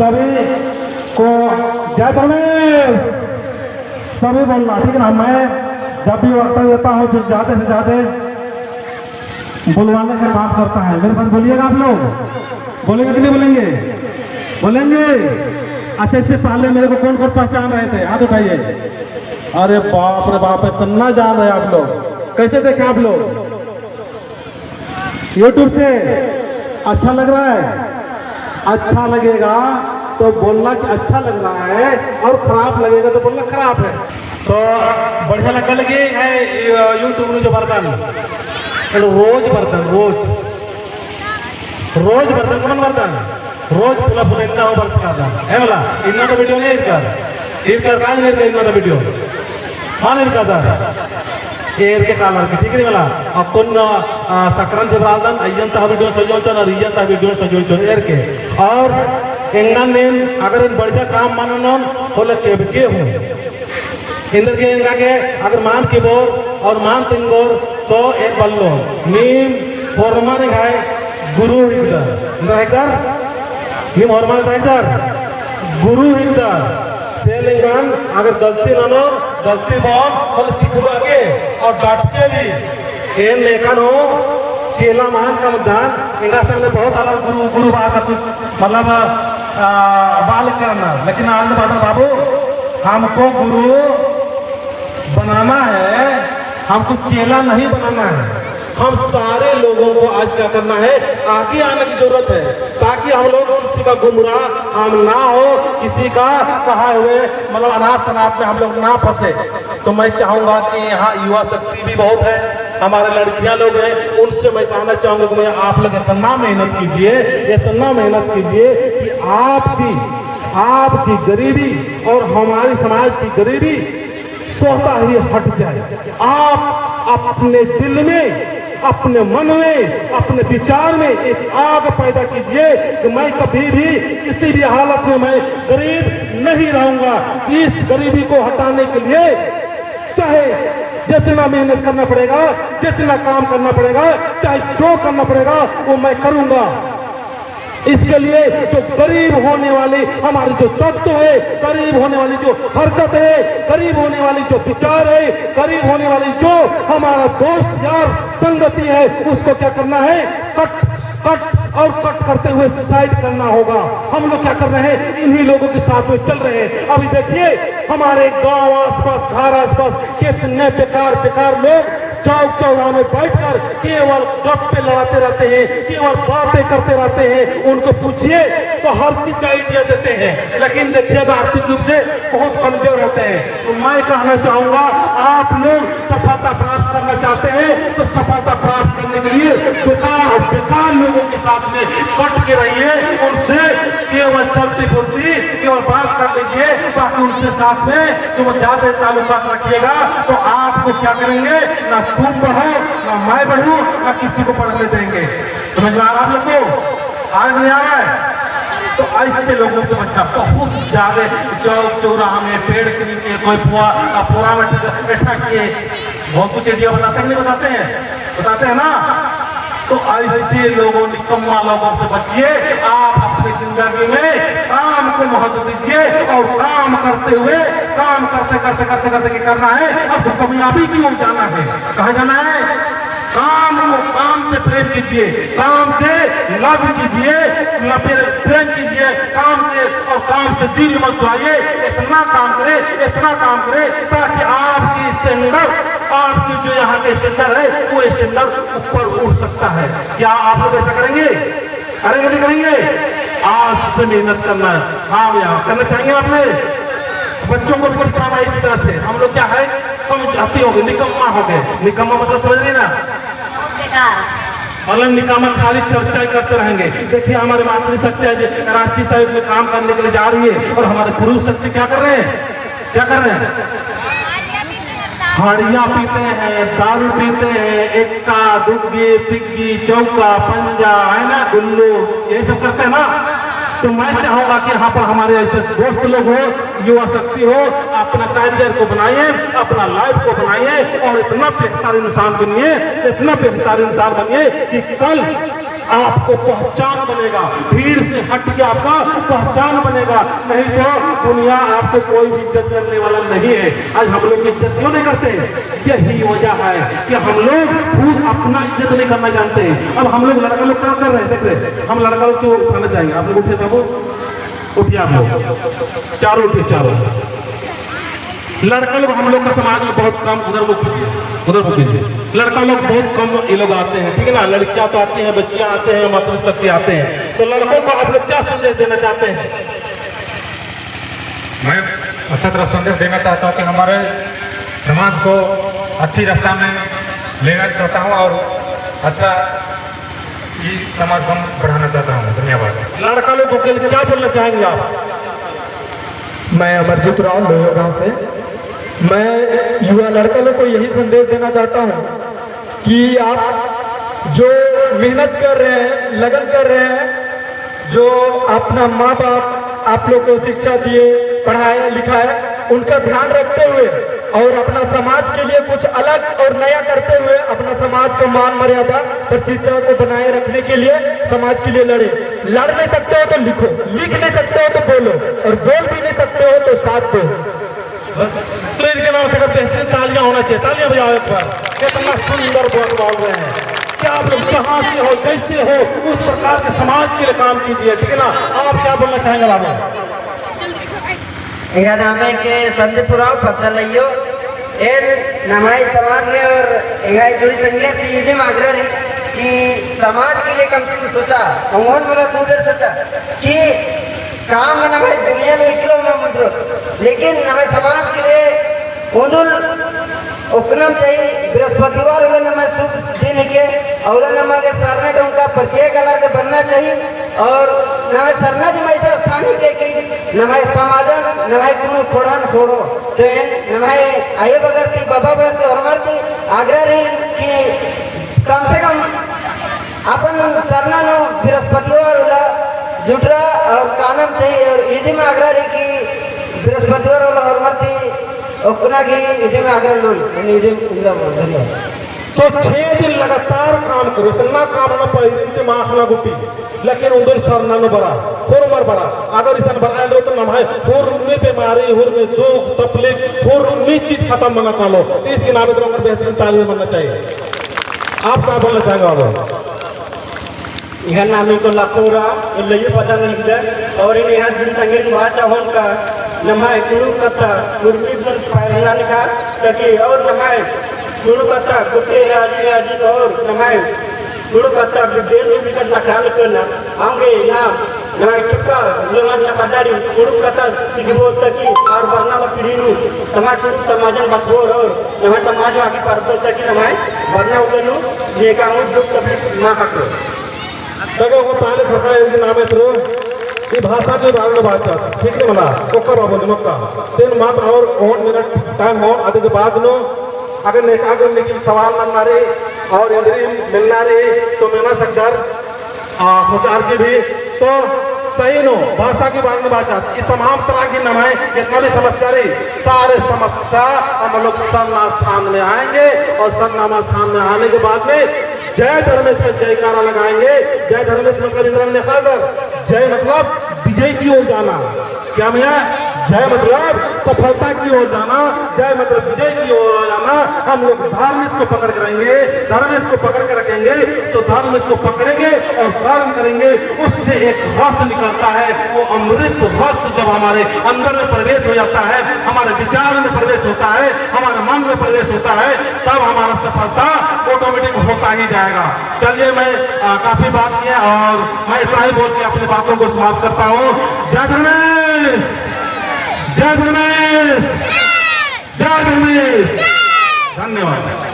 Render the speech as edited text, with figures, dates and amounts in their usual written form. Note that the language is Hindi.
सभी को जय धर्मेश सभी बोलना, ठीक है ना। मैं जब भी वक्त देता हूँ जो ज्यादा से ज्यादा बुलवाने का काम करता है। मेरे साथ बोलिएगा आप लोग, बोलेंगे कि नहीं बोलेंगे? बोलेंगे। अच्छा, इससे पहले मेरे को कौन कौन पहचान रहे थे? हाथ उठाइए। अरे बाप रे बाप, इतना जान रहे आप लोग। कैसे देखे आप लोग? यूट्यूब से अच्छा लग रहा है? अच्छा लगेगा तो बोलना कि अच्छा लग रहा है, और खराब लगेगा तो बोलना खराब है। तो बढ़िया लग लगे है यूट्यूब में जो बर्तन रोज बर्तन रोज बर्तन कौन बर्तन रोज फुला फुलेता हो बर्तन है बोला। इन्ना तो वीडियो नहीं इनकर काज नहीं इन्ना वीडियो हाँ नहीं ಏರ್ ಕೆ ಕಾಲಕ್ಕೆ ठीक है वाला अपन संक्रांति ब्रादन अयंत वीडियो सजोचन और इयंत वीडियो सजोचन एर के और एंगा ने अगर इन बढ़िया काम मानन होले के हूं इंद्र के एंगा के अगर मान की बोर और मान तिंगोर तो एक बल्लो नीम फॉर्मन है गुरु हिंदर इंद्र नीम फॉर्मन है गुरु हिंदर सेलिंगन अगर गलती ना गलती बहुत बोले सीखो आगे और डांट के भी एन लेखन हो चेला महान का मतदान इनका सामने बहुत अलग गुरु गुरु बात है मतलब बाल करना। लेकिन आज बात बाबू हमको गुरु बनाना है, हमको चेला नहीं बनाना है। हम सारे लोगों को आज क्या करना है, आगे आने की जरूरत है ताकि हम लोग किसी का गुमराह हम ना हो, किसी का कहा हुए मतलब अनाथ शनाथ में हम लोग ना फंसे। तो मैं चाहूंगा कि यहाँ युवा शक्ति भी बहुत है, हमारे लड़कियां लोग हैं, उनसे मैं कहना चाहूंगा कि मैं आप लोग इतना मेहनत कीजिए कि आपकी गरीबी और हमारे समाज की गरीबी स्वतः ही हट जाए। आप अपने दिल में, अपने मन में, अपने विचार में एक आग पैदा कीजिए कि मैं कभी भी किसी भी हालत में मैं गरीब नहीं रहूंगा। इस गरीबी को हटाने के लिए चाहे जितना मेहनत करना पड़ेगा, जितना काम करना पड़ेगा, चाहे जो करना पड़ेगा वो मैं करूंगा। इसके लिए जो गरीब होने वाले हमारे जो तत्व है, गरीब होने वाली जो हरकत है, गरीब होने वाली जो विचार है, गरीब होने वाली जो हमारा दोस्त यार संगति है, उसको क्या करना है, कट करते हुए सुसाइड करना होगा। हम लोग क्या कर रहे हैं, इन्हीं लोगों के साथ में चल रहे हैं। अभी देखिए हमारे गांव आसपास, घर आसपास कितने बेकार लोग चौक चौराहे में बैठकर केवल गप्पे लड़ाते रहते हैं, केवल बातें करते रहते हैं। उनको पूछिए तो हर चीज का आइडिया देते हैं, लेकिन देखिएगा आर्थिक रूप से बहुत कमजोर होते हैं। तो मैं कहना चाहूंगा, आप लोग सफलता प्राप्त करना चाहते हैं तो सफलता प्राप्त करने के लिए बेकार लोगों के साथ में कट के रहिए, उनसे केवल चलती बोलती केवल बात कर लीजिए, बाकी उनसे साथ में जो वो ज्यादा ताल्लुकात रखिएगा तो आपको क्या करेंगे, ना तुम बढ़ो, ना मैं बढ़ूं, ना किसी को बढ़ने देंगे। समझ में आ रहा आप लोग को? आज नहीं आ रहा है? तो ऐसे लोगों से बच्चा बहुत ज्यादा चौक चौराहा में पेड़ के नीचे कोई पुआ में बैठा किए बहुत कुछ आइडिया बताते हैं, नहीं बताते हैं ना। तो ऐसे लोगों, निकम्मा लोगों से बचिए। आप अपनी जिंदगी में काम को महत्व दीजिए और काम करते हुए काम करते क्या करना है, अब कामयाबी की ओर जाना है। कहाँ जाना है? काम से प्रेम कीजिए, काम से लव कीजिए, प्रेम कीजिए काम से, और काम से दिल मत जुड़ाइए। इतना काम करे ताकि आपकी स्टैंडर्ड, आपकी जो यहाँ के स्टैंडर्ड है वो स्टैंडर्ड ऊपर उठ सकता है। क्या आप लोग ऐसा करेंगे? नहीं करेंगे? आज से मेहनत करना है। हाँ भैया, करना चाहेंगे आपने? बच्चों को भी सिखाना इसी तरह से। हम लोग क्या है, कम जाति हो गए, निकम्मा हो गए। निकम्मा मतलब समझ रही ना, मतलब निकामा खाली चर्चा करते रहेंगे। देखिए हमारे मातृशक्ति आज रांची साहिब में काम करने के लिए जा रही है, और हमारे पुरुष शक्ति क्या कर रहे हैं, हड़िया पीते हैं, दारू पीते हैं, एक्का दुग्गी पिग्गी चौका पंजा है ना, गुल्लू, यही सब करते हैं ना। तो मैं चाहूंगा कि यहाँ पर हमारे ऐसे दोस्त लोग हो, युवा शक्ति हो, अपना करियर को बनाइए, अपना लाइफ को बनाइए और इतना बेहतर इंसान बनिए कि कल आपको पहचान बनेगा, भीड़ से हट के आपका पहचान बनेगा। नहीं तो दुनिया आपको कोई भी इज्जत करने वाला नहीं है। आज हम लोग इज्जत क्यों नहीं करते? यही वजह है कि हम लोग खुद अपना इज्जत नहीं करना जानते हैं। अब हम लोग लड़का लोग क्या कर रहे हैं, देख रहे, हम लड़का लोग क्यों उठाने जाएंगे? आप लोग उठे बाबू, उठिए आप लोग चारों, उठिए चारों। लड़का लोग हम लोग का समाज में बहुत कम, उधर मुख कीजिए, लड़का लोग बहुत कम ये लोग आते हैं, ठीक है ना। लड़कियां तो आती हैं, बच्चियां आते हैं, मतलब शक्ति आते हैं। तो लड़कों को आप लोग क्या संदेश देना चाहते हैं? मैं अच्छा तरह संदेश देना चाहता हूँ कि हमारे समाज को अच्छी रास्ता में लेना चाहता हूँ और अच्छा ये समाज को बढ़ाना चाहता हूँ। धन्यवाद। लड़का लोगों के लिए क्या बोलना चाहेंगे आप? मैं अमरजीत राव लोहिया गांव से। मैं युवा लड़का लोग को यही संदेश देना चाहता हूँ कि आप जो मेहनत कर रहे हैं, लगन कर रहे हैं, जो अपना माँ बाप आप लोग को शिक्षा दिए, पढ़ाए लिखाए, उनका ध्यान रखते हुए और अपना समाज के लिए कुछ अलग और नया करते हुए अपना समाज का मान मर्यादा प्रतिष्ठा को बनाए रखने के लिए समाज के लिए लड़े। लड़ नहीं सकते हो तो लिखो, लिख नहीं सकते हो तो बोलो, और बोल भी नहीं सकते हो तो साथ दो। तो इनके नाम से करते हैं, तालियां होना चाहिए, तालियां बजाओ एक बार। कितना सुंदर बात बोल रहे हैं। क्या आप लोग जहाँ से हो, जैसे हो, उस प्रकार के समाज के लिए काम कीजिए, ठीक है ना। आप क्या बोलना चाहेंगे बाबू? यह नाम है कि संदीपुराव पत्र लियो एर नमाई समाज में और यह जुड़ी संज्ञा थी मांगरा रही कि समाज के लिए कम से कम सोचा, अंगोन वाला दूर सोचा कि काम में नमाई दुनिया में इकलो ना मुद्रो, लेकिन नमाई समाज के लिए उदुल उपनाम चाहिए बृहस्पतिवार वाला नमाई सुख देने के और नमाई सरना का उनका प्रत्येक अलग बनना चाहिए और नमाई सरना जी ऐसा स्थान है कि नमाई समाजन नमाई कुनो खोड़ान खोड़ो तो नमाई आये बगरती बाबा बगरती और मरती आग्रह रही कि कम से कम अपन सरना नो बृहस्पतिवार वाला जुटरा और कानम चाहिए और ईदी में आग्रह रही कि बृहस्पतिवार वाला और मरती अपना की ईदी में आग्रह लो ईदी धन्यवाद। तो 6 दिन लगातार काम करो, इतना काम ना पहले से माफ ना गुटी, लेकिन उधर सरना न बड़ा, होर मर बड़ा, अगर इस बड़ा लो तो नमाय होर में बीमारी, होर में दुख तकलीफ, होर में चीज खत्म बना का लो। इसके नाम पर बेहतरीन तालीम बनना चाहिए। आप क्या बोलना चाहेंगे बाबू? यह नामी को लखोरा लइए पता नहीं है और इन यहाँ जिन संगीत भाषा होन का नमाय गुरु कथा गुरमी पर पायला का ताकि और नमाय गुरु कथा गुटे राजी और नमाय गुरु कथा विदेश में भी करना ख्याल करना आगे नाम नमाय टुका लोगों ने पतारी गुरु कथा दिखो ताकि और वरना में पीढ़ी नु नमाय गुरु समाजन बखोर और नमाय समाज आगे करते ताकि नमाय वरना उगनु ये काम दुख तकलीफ ना हटो। सगों को पहले फटा एक दिन आवे थ्रो ये भाषा के बारे में बात कर, ठीक है ना। ओका बाबू नमक्का 3 मात और 1 मिनट टाइम हो आधे के बाद नो अगर नेकागर लेकिन सवाल न रहे और इंद्री मिलना रहे तो मेरा सकदार प्रचार की भी तो सही नो भाषा की बारे में बात। ये तमाम तरह की नमाएं जितना भी समस्या रही सारे समस्या हम लोग सरना स्थान में आएंगे और सरनामा स्थान में आने के बाद में जय धर्मेश्वर जयकारा लगाएंगे। जय धर्मेश्वर मतलब इंद्र नेकागर, जय मतलब विजय की ओर जाना। क्या भैया? जय मतलब सफलता की ओर जाना, जय मतलब विजय की ओर जाना। हम लोग धार्मिक को पकड़ कर रहेंगे, धर्मेश को पकड़ कर रखेंगे तो धर्मेश को पकड़ेंगे और कर्म करेंगे, उससे एक रस निकलता है। वो अमृत रस जब हमारे अंदर में प्रवेश हो जाता है, हमारे विचार में प्रवेश होता है, हमारे मन में प्रवेश होता है, तब हमारा सफलता ऑटोमेटिक होता ही जाएगा। चलिए मैं काफी बात किया और मैं इतना ही बोल के अपनी बातों को समाप्त करता हूँ। जय धर्मेश, जय धर्मेश, जय धर्मेश। धन्यवाद।